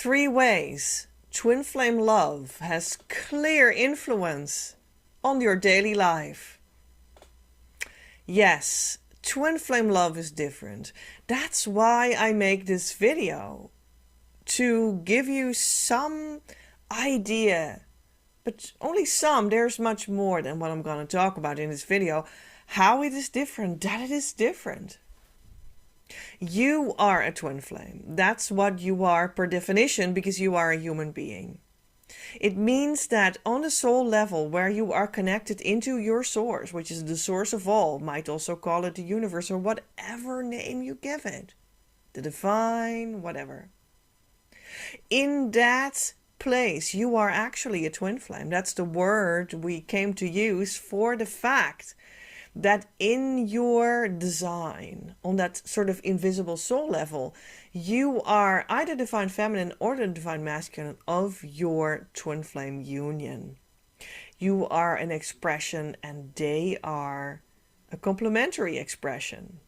3 ways twin flame love has clear influence on your daily life. Yes, twin flame love is different. That's why I make this video, to give you some idea, but only some. There's much more than what I'm going to talk about in this video. How it is different, that it is different. You are a twin flame. That's what you are per definition, because you are a human being. It means that on the soul level, where you are connected into your source, which is the source of all, might also call it the universe or whatever name you give it, the divine, whatever. In that place, you are actually a twin flame. That's the word we came to use for the fact that in your design, on that sort of invisible soul level, you are either divine feminine or the divine masculine of your twin flame union. You are an expression and they are a complementary expression.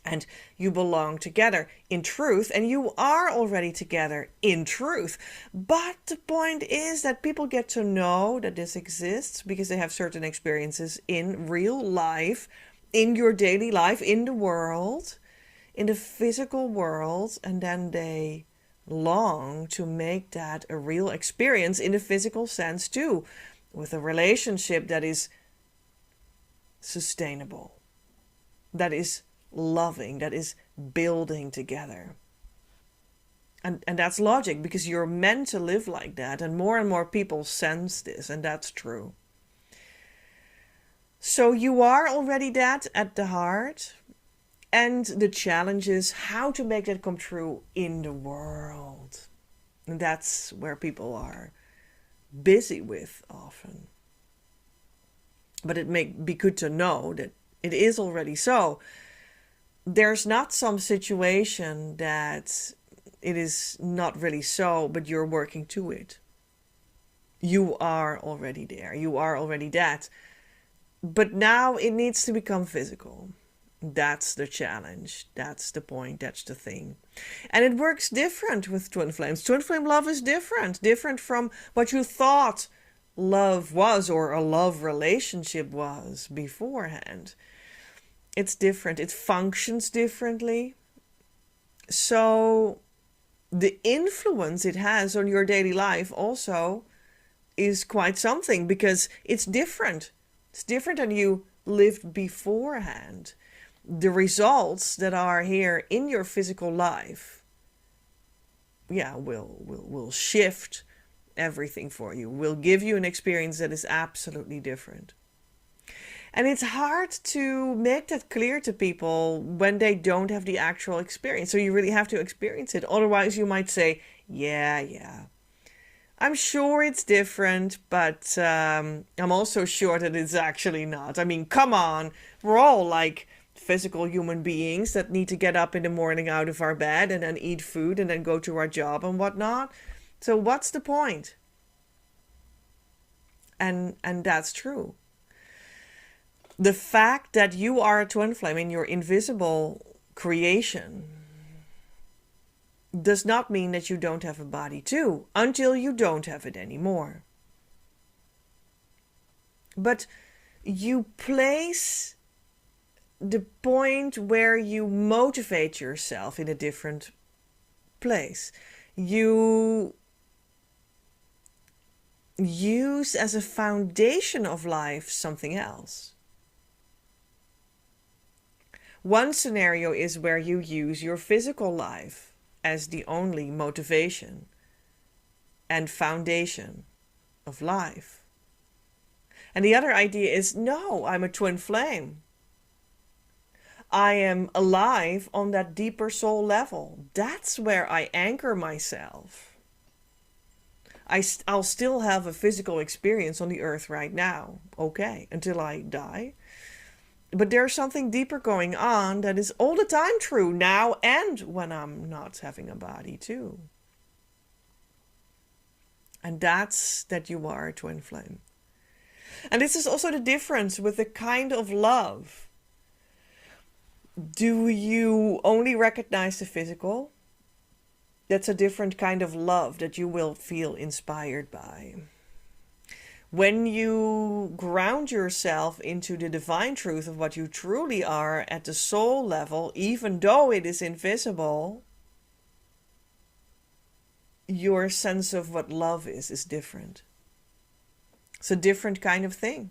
And you belong together in truth, and you are already together in truth. But the point is that people get to know that this exists because they have certain experiences in real life, in your daily life, in the world, in the physical world, and then they long to make that a real experience in the physical sense too, with a relationship that is sustainable, that is loving, that is building together. And that's logic, because you're meant to live like that, and more people sense this, and that's true. So you are already that at the heart, and the challenge is how to make that come true in the world. And that's where people are busy with often. But it may be good to know that it is already so. There's not some situation that it is not really so, but you're working to it. You are already there. You are already that. But now it needs to become physical. That's the challenge. That's the point. That's the thing. And it works different with twin flames. Twin flame love is different. Different from what you thought love was, or a love relationship was beforehand. It's different. It functions differently. So the influence it has on your daily life also is quite something, because it's different. It's different than you lived beforehand. The results that are here in your physical life, will shift everything for you. Will give you an experience that is absolutely different. And it's hard to make that clear to people when they don't have the actual experience. So you really have to experience it. Otherwise, you might say, yeah, I'm sure it's different, but I'm also sure that it's actually not. I mean, come on. We're all like physical human beings that need to get up in the morning out of our bed and then eat food and then go to our job and whatnot. So what's the point? And that's true. The fact that you are a twin flame in your invisible creation does not mean that you don't have a body too, until you don't have it anymore. But you place the point where you motivate yourself in a different place. You use as a foundation of life something else. One scenario is where you use your physical life as the only motivation and foundation of life. And the other idea is, no, I'm a twin flame. I am alive on that deeper soul level. That's where I anchor myself. I'll still have a physical experience on the earth right now, okay, until I die. But there's something deeper going on that is all the time true now and when I'm not having a body too. And that's that you are a twin flame. And this is also the difference with the kind of love. Do you only recognize the physical? That's a different kind of love that you will feel inspired by. When you ground yourself into the divine truth of what you truly are at the soul level, even though it is invisible, your sense of what love is different. It's a different kind of thing.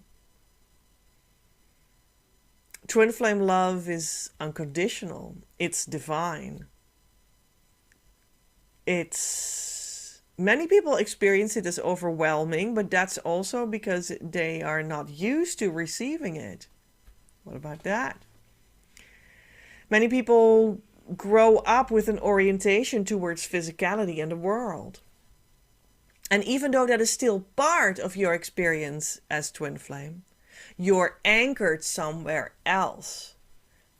Twin flame love is unconditional. It's divine. Many people experience it as overwhelming, but that's also because they are not used to receiving it. What about that? Many people grow up with an orientation towards physicality and the world. And even though that is still part of your experience as twin flame, you're anchored somewhere else.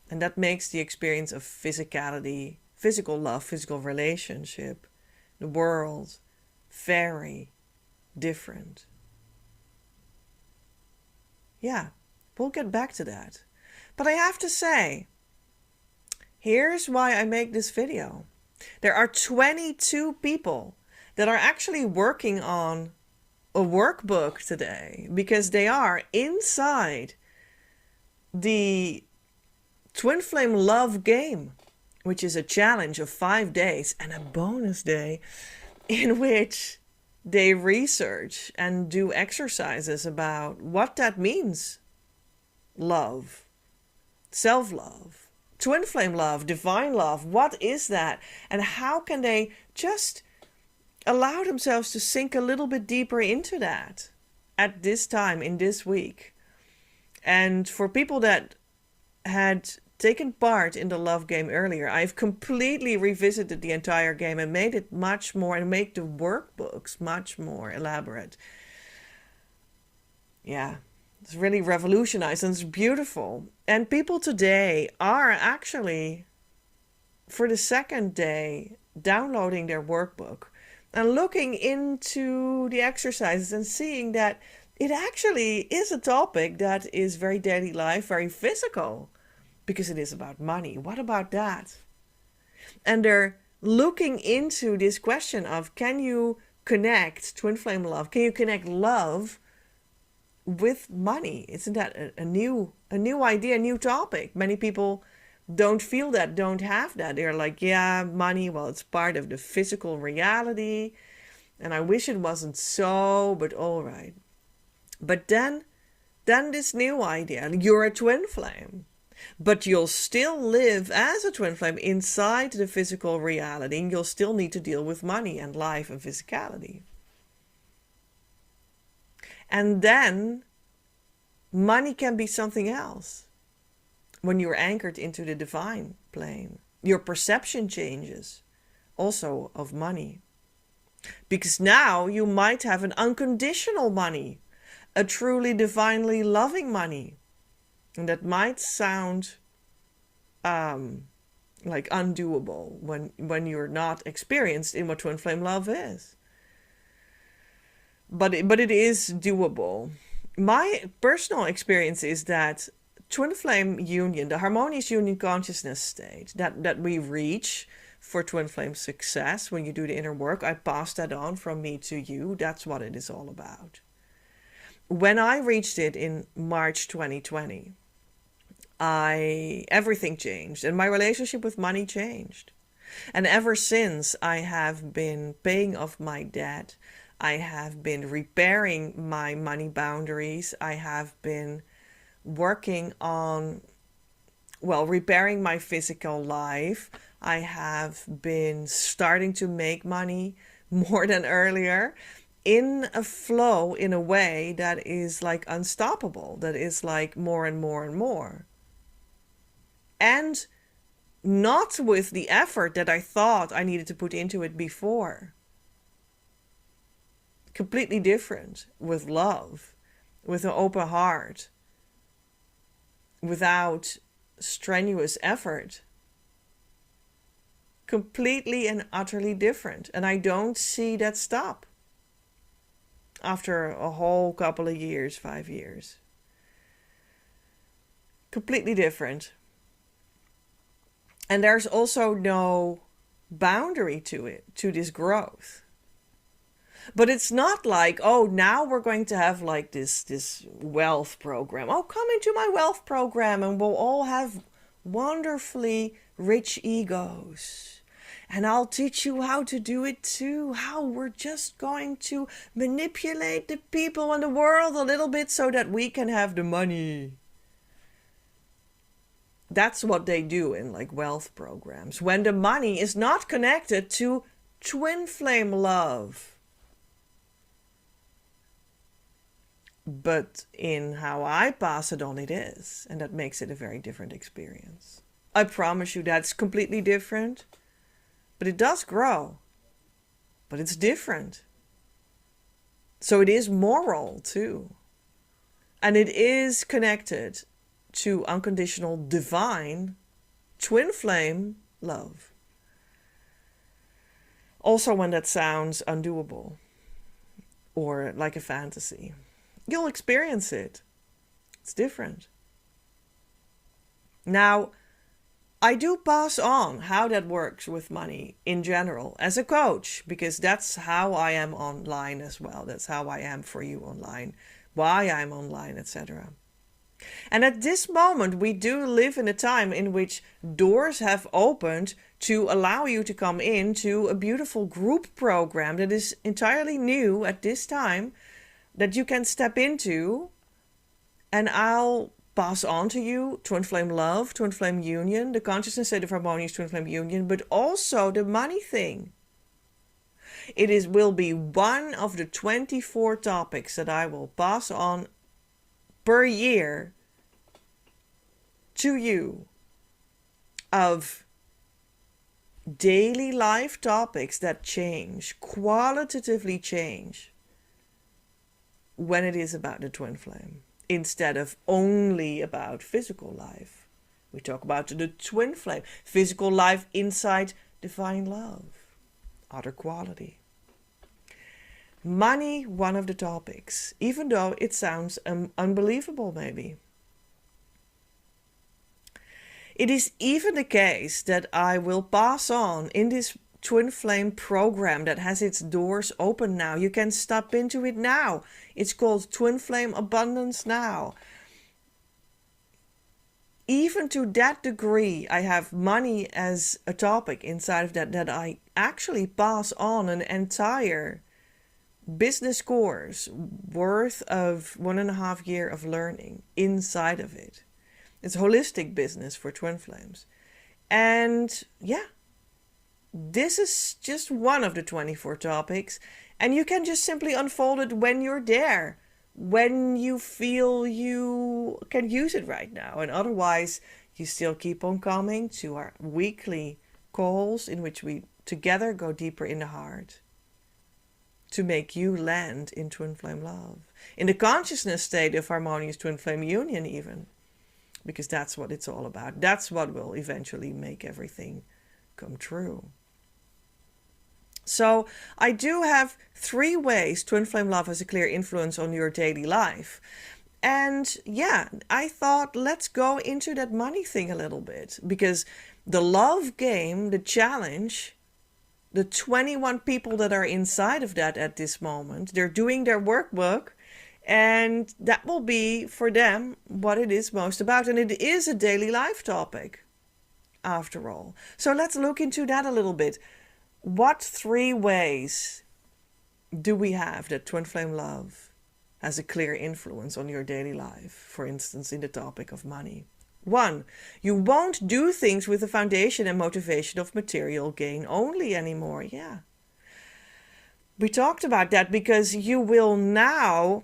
And that makes the experience of physicality, physical love, physical relationship, the world, very different. Yeah, we'll get back to that. But I have to say, here's why I make this video. There are 22 people that are actually working on a workbook today because they are inside the Twin Flame Love game, which is a challenge of 5 days and a bonus day in which they research and do exercises about what that means. Love, self-love, twin flame love, divine love. What is that? And how can they just allow themselves to sink a little bit deeper into that at this time in this week? And for people that had taken part in the love game earlier, I've completely revisited the entire game and made it much more, and made the workbooks much more elaborate. Yeah, it's really revolutionized and it's beautiful. And people today are actually, for the second day, downloading their workbook and looking into the exercises and seeing that it actually is a topic that is very daily life, very physical. Because it is about money. What about that? And they're looking into this question of, can you connect twin flame love? Can you connect love with money? Isn't that a new idea, a new topic? Many people don't feel that, don't have that. They're like, yeah, money, well, it's part of the physical reality. And I wish it wasn't so, but all right. But then this new idea, you're a twin flame. But you'll still live as a twin flame inside the physical reality, and you'll still need to deal with money and life and physicality. And then money can be something else. When you're anchored into the divine plane, your perception changes also of money. Because now you might have an unconditional money, a truly divinely loving money. And that might sound like undoable when you're not experienced in what twin flame love is. But it is doable. My personal experience is that twin flame union, the harmonious union consciousness state that we reach for twin flame success when you do the inner work, I pass that on from me to you. That's what it is all about. When I reached it in March 2020, everything changed and my relationship with money changed. And ever since, I have been paying off my debt. I have been repairing my money boundaries. I have been working on, repairing my physical life. I have been starting to make money more than earlier in a flow, in a way that is like unstoppable, that is like more and more and more. And not with the effort that I thought I needed to put into it before. Completely different, with love, with an open heart, without strenuous effort. Completely and utterly different. And I don't see that stop after a whole couple of years, 5 years. Completely different. And there's also no boundary to it, to this growth. But it's not like, oh, now we're going to have like this wealth program. Oh, come into my wealth program and we'll all have wonderfully rich egos. And I'll teach you how to do it too. How we're just going to manipulate the people in the world a little bit so that we can have the money. That's what they do in like wealth programs. When the money is not connected to twin flame love. But in how I pass it on, it is. And that makes it a very different experience. I promise you that's completely different. But it does grow. But it's different. So it is moral too. And it is connected to unconditional, divine, twin flame love. Also when that sounds undoable or like a fantasy. You'll experience it. It's different. Now, I do pass on how that works with money in general as a coach, because that's how I am online as well. That's how I am for you online, why I'm online, etc. And at this moment, we do live in a time in which doors have opened to allow you to come into a beautiful group program that is entirely new at this time, that you can step into, and I'll pass on to you twin flame love, twin flame union, the consciousness state of harmonious twin flame union, but also the money thing. Will be one of the 24 topics that I will pass on per year to you of daily life topics that change, qualitatively change, when it is about the twin flame, instead of only about physical life. We talk about the twin flame, physical life inside divine love, other quality. Money, one of the topics, even though it sounds unbelievable maybe. It is even the case that I will pass on in this twin flame program that has its doors open now. You can step into it now. It's called Twin Flame Abundance Now. Even to that degree, I have money as a topic inside of that I actually pass on an entire business course worth of 1.5 years of learning inside of it. It's holistic business for twin flames. And yeah, this is just one of the 24 topics, and you can just simply unfold it when you're there, when you feel you can use it right now. And otherwise, you still keep on coming to our weekly calls in which we together go deeper in the heart to make you land in twin flame love, in the consciousness state of harmonious twin flame union even, because that's what it's all about. That's what will eventually make everything come true. So I do have 3 ways twin flame love has a clear influence on your daily life. And yeah, I thought let's go into that money thing a little bit, because the love game, the challenge, the 21 people that are inside of that at this moment, they're doing their workbook, and that will be for them what it is most about. And it is a daily life topic after all. So let's look into that a little bit. What 3 ways do we have that twin flame love has a clear influence on your daily life? For instance, in the topic of money. 1, you won't do things with the foundation and motivation of material gain only anymore. Yeah. We talked about that, because you will now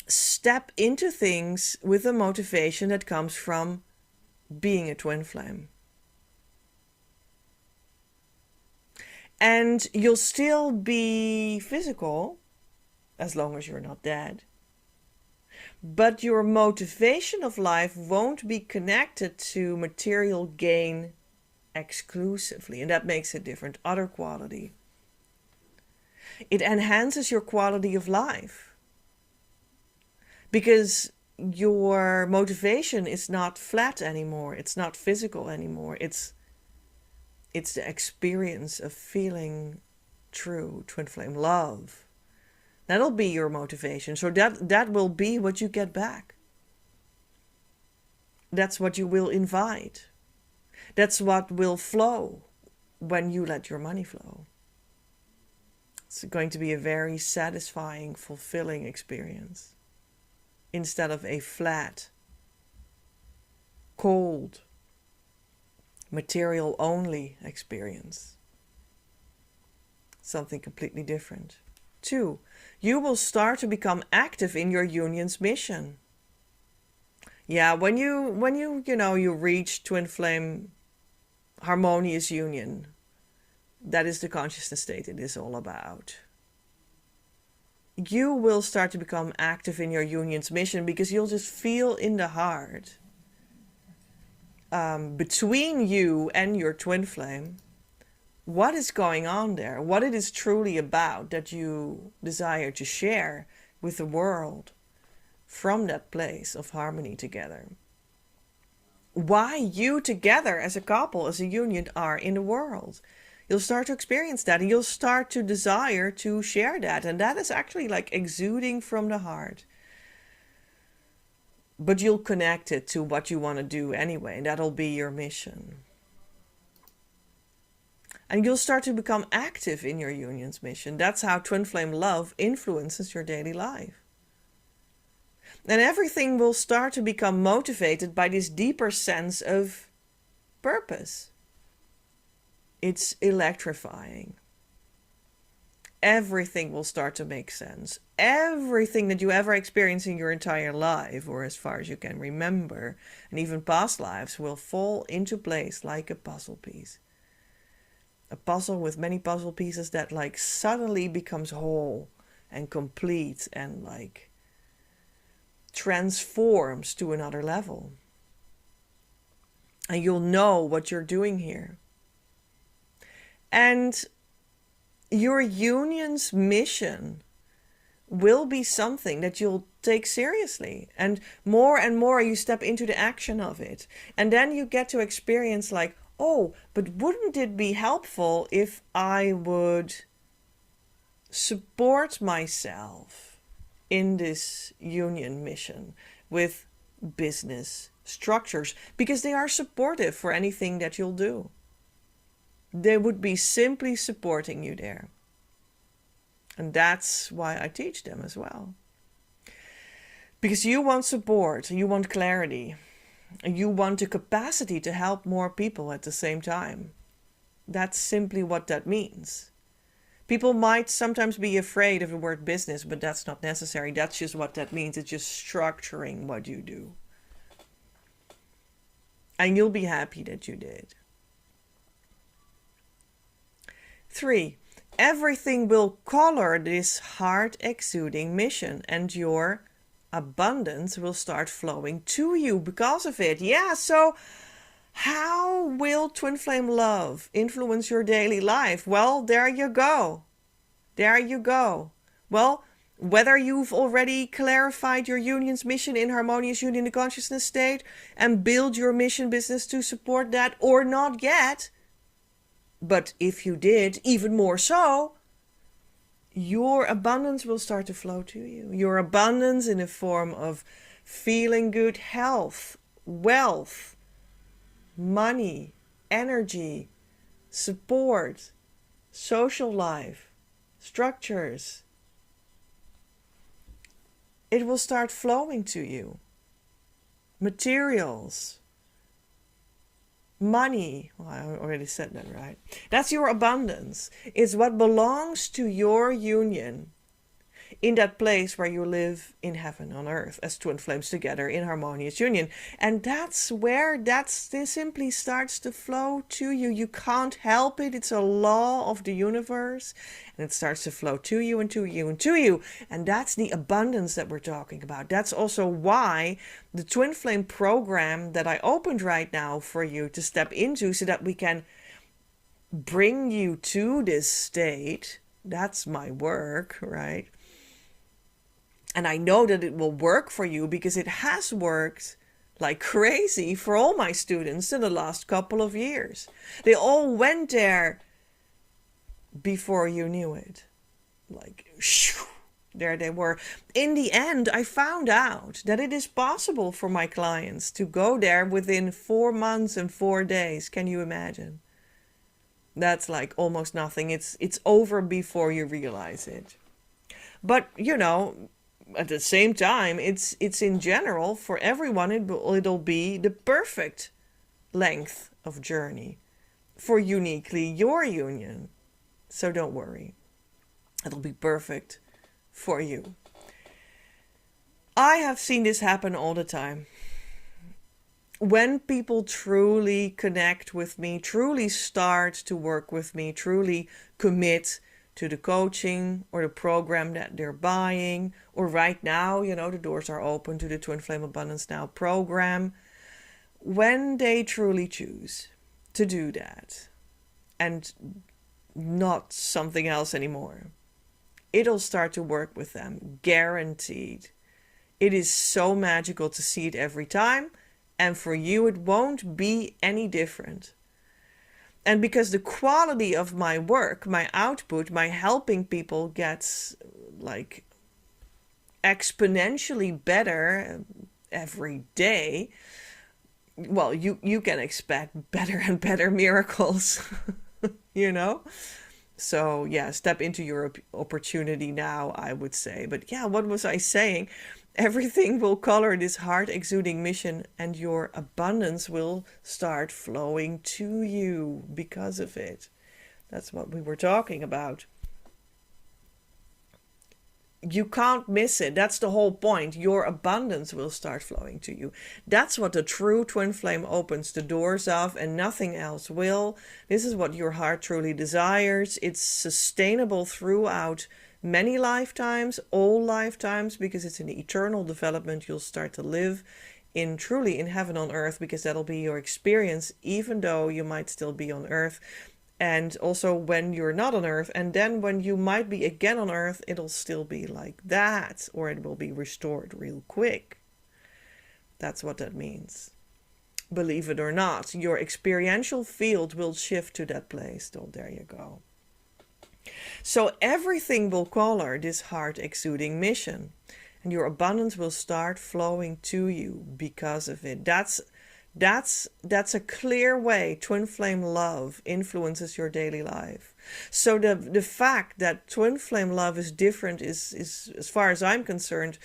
step into things with a motivation that comes from being a twin flame. And you'll still be physical as long as you're not dead. But your motivation of life won't be connected to material gain exclusively. And that makes it different. Other quality. It enhances your quality of life. Because your motivation is not flat anymore. It's not physical anymore. It's It's the experience of feeling true twin flame love. That'll be your motivation. So that will be what you get back. That's what you will invite. That's what will flow when you let your money flow. It's going to be a very satisfying, fulfilling experience instead of a flat, cold, material only experience. Something completely different. 2, you will start to become active in your union's mission. Yeah, when you reach twin flame harmonious union, that is the consciousness state it is all about. You will start to become active in your union's mission because you'll just feel in the heart between you and your twin flame what is going on there, what it is truly about that you desire to share with the world from that place of harmony together. Why you together as a couple, as a union, are in the world. You'll start to experience that, and you'll start to desire to share that. And that is actually like exuding from the heart. But you'll connect it to what you want to do anyway, and that'll be your mission. And you'll start to become active in your union's mission. That's how twin flame love influences your daily life. And everything will start to become motivated by this deeper sense of purpose. It's electrifying. Everything will start to make sense. Everything that you ever experienced in your entire life, or as far as you can remember, and even past lives, will fall into place like a puzzle piece. A puzzle with many puzzle pieces that like suddenly becomes whole and complete and like transforms to another level. And you'll know what you're doing here. And your union's mission will be something that you'll take seriously. And more you step into the action of it. And then you get to experience like, oh, but wouldn't it be helpful if I would support myself in this union mission with business structures? Because they are supportive for anything that you'll do. They would be simply supporting you there. And that's why I teach them as well. Because you want support, you want clarity, you want the capacity to help more people at the same time. That's simply what that means. People might sometimes be afraid of the word business, but that's not necessary. That's just what that means. It's just structuring what you do. And you'll be happy that you did. 3, everything will color this heart exuding mission, and your abundance will start flowing to you because of it. Yeah, so how will twin flame love influence your daily life? Well, there you go. There you go. Well, whether you've already clarified your union's mission in harmonious union, the consciousness state, and build your mission business to support that, or not yet, but if you did, even more so, your abundance will start to flow to you. Your abundance in the form of feeling good health, wealth, money, energy, support, social life, structures. It will start flowing to you. Materials. Money, well, I already said that, right? That's your abundance. It's what belongs to your union in that place where you live in heaven on earth as twin flames together in harmonious union. And that's where this simply starts to flow to you. You can't help it. It's a law of the universe. And it starts to flow to you and to you and to you. And that's the abundance that we're talking about. That's also why the twin flame program that I opened right now for you to step into, so that we can bring you to this state. That's my work, right? And I know that it will work for you because it has worked like crazy for all my students in the last couple of years. They all went there before you knew it. Like, shoo, there they were. In the end, I found out that it is possible for my clients to go there within 4 months and 4 days. Can you imagine? That's like almost nothing. It's over before you realize it. But, you know, at the same time, it's in general, for everyone, it'll be the perfect length of journey for uniquely your union. So don't worry. It'll be perfect for you. I have seen this happen all the time. When people truly connect with me, truly start to work with me, truly commit to the coaching or the program that they're buying, or right now, you know, the doors are open to the Twin Flame Abundance Now program. When they truly choose to do that and not something else anymore, it'll start to work with them, guaranteed. It is so magical to see it every time, and for you it won't be any different. And because the quality of my work, my output, my helping people gets like exponentially better every day, well, you can expect better and better miracles, you know? So yeah, step into your opportunity now, I would say. But yeah, what was I saying? Everything will color this heart exuding mission, and your abundance will start flowing to you because of it. That's what we were talking about. You can't miss it. That's the whole point. Your abundance will start flowing to you. That's what the true twin flame opens the doors of, and nothing else will. This is what your heart truly desires. It's sustainable throughout many lifetimes, all lifetimes, because it's an eternal development. You'll start to live truly in heaven on earth, because that'll be your experience, even though you might still be on earth. And also when you're not on earth, and then when you might be again on earth, it'll still be like that, or it will be restored real quick. That's what that means. Believe it or not, your experiential field will shift to that place. So there you go. So everything will color this heart exuding mission, and your abundance will start flowing to you because of it. That's a clear way twin flame love influences your daily life. So the fact that twin flame love is different is, as far as I'm concerned,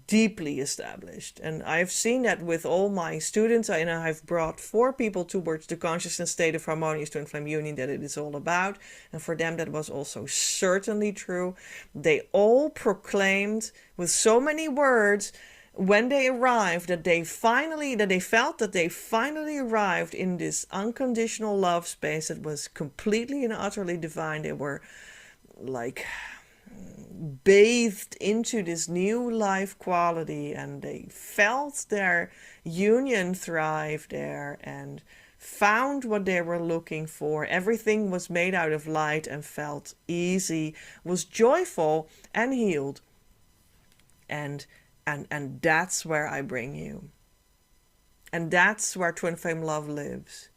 deeply established. And I've seen that with all my students, and I've brought 4 people towards the consciousness state of harmonious twin flame union that it is all about. And for them that was also certainly true. They all proclaimed with so many words when they arrived that they felt that they finally arrived in this unconditional love space that was completely and utterly divine. They were like bathed into this new life quality, and they felt their union thrive there and found what they were looking for. Everything was made out of light and felt easy, was joyful and healed. And that's where I bring you. And that's where twin flame love lives.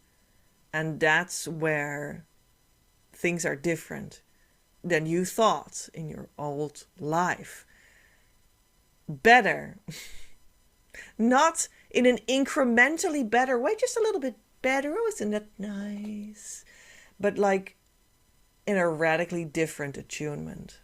And that's where things are different than you thought in your old life. Better. Not in an incrementally better way, just a little bit better. Oh, isn't that nice? But like in a radically different attunement.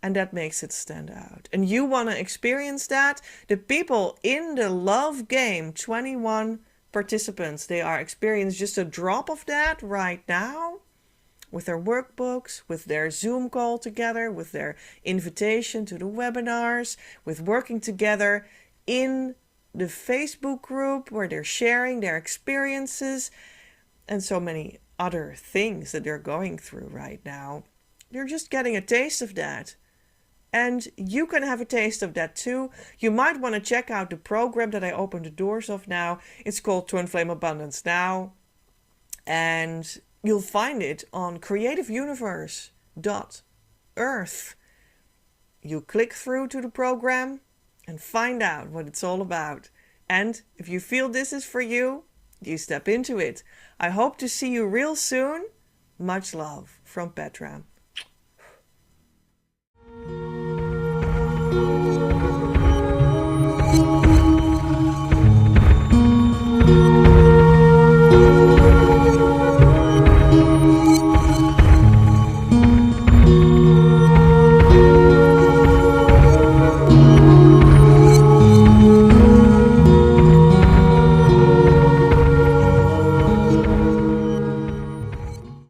And that makes it stand out. And you want to experience that? The people in the love game, 21 participants, they are experiencing just a drop of that right now. With their workbooks, with their Zoom call together, with their invitation to the webinars, with working together in the Facebook group where they're sharing their experiences, and so many other things that they're going through right now. You're just getting a taste of that. And you can have a taste of that too. You might want to check out the program that I opened the doors of now. It's called Twin Flame Abundance Now. And you'll find it on creativeuniverse.earth. You click through to the program and find out what it's all about. And if you feel this is for you, you step into it. I hope to see you real soon. Much love from Petra.